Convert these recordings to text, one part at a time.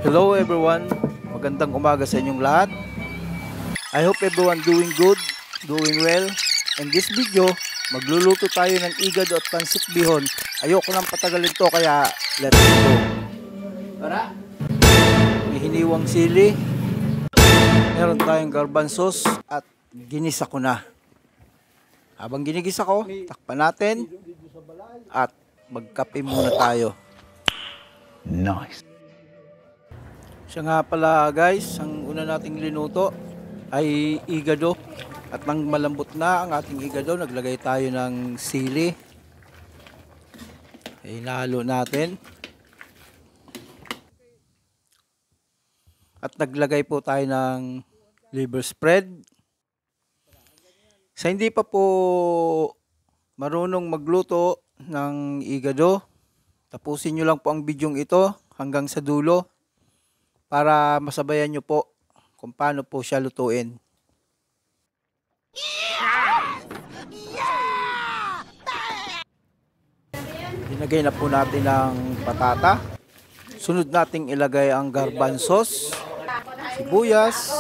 Hello everyone, magandang umaga sa inyong lahat. I hope everyone doing good, doing well. In this video, magluluto tayo ng igado at pansit bihon. Ayoko nang patagalin to kaya let's go. Tara! May hiniwang sili, meron tayong garbanzos at ginisa ko na. Habang ginigisa ko, takpan natin at magkape muna tayo. Nice! Siya nga pala guys, ang una nating linuto ay igado. At nang malambot na ang ating igado, naglagay tayo ng sili. Hinalo natin. At naglagay po tayo ng liver spread. Sa hindi pa po marunong magluto ng igado, tapusin nyo lang po ang bidyong ito hanggang sa dulo, para masabayan nyo po kung paano po siya lutuin. Dinagay na po natin ang patata. Sunod nating ilagay ang garbanzos, sibuyas,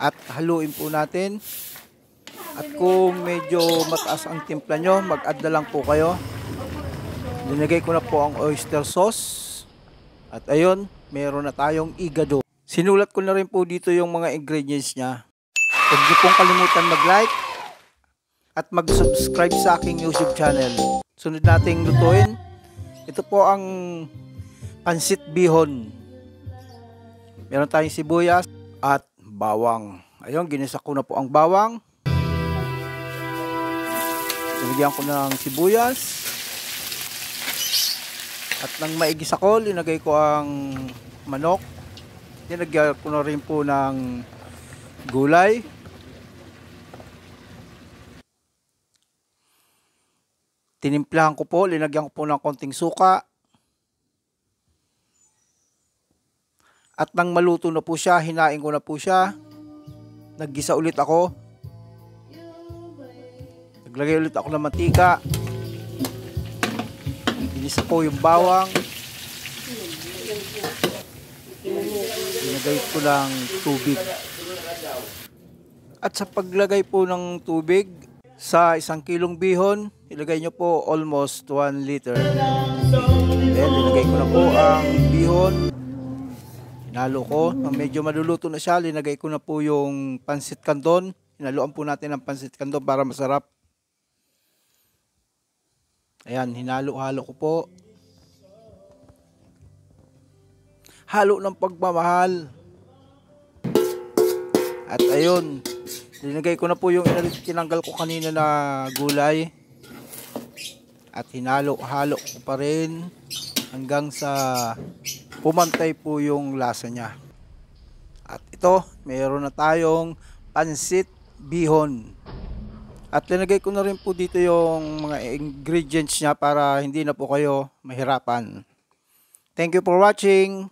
at haluin po natin. At kung medyo mataas ang timpla nyo, mag-add na lang po kayo. Dinagay ko na po ang oyster sauce. At ayun, meron na tayong igado. Sinulat ko na rin po dito yung mga ingredients niya. Huwag niyo pong kalimutan mag-like at mag-subscribe sa aking YouTube channel. Sunod nating lutuin. Ito po ang pansit bihon. Meron tayong sibuyas at bawang. Ayun, ginisa ko na po ang bawang. Nilagyan ko ng sibuyas. At nang maigisa ko, linagay ko ang manok. Linagyan ko na rin po ng gulay. Tinimplahan ko po, linagyan ko po ng konting suka. At nang maluto na po siya, hinain ko na po siya. Naggisa ulit ako. Naglagay ulit ako ng mantika. Ginisa ko yung bawang. Ilagay ko ng tubig. At sa paglagay po ng tubig, sa 1 kilong bihon, ilagay nyo po almost 1 liter. Then, ilagay ko na po ang bihon. Hinalo ko. Nang medyo maluluto na siya, linagay ko na po yung pansit canton. Hinaluan po natin ang pansit canton para masarap. Ayan, hinalo-halo ko po. Halo ng pagmamahal. At ayun, linagay ko na po yung tinanggal ko kanina na gulay. At hinalo-halo ko pa rin hanggang sa pumantay po yung lasa niya. At ito, mayroon na tayong pansit bihon. At linagay ko na rin po dito yung mga ingredients niya para hindi na po kayo mahirapan. Thank you for watching.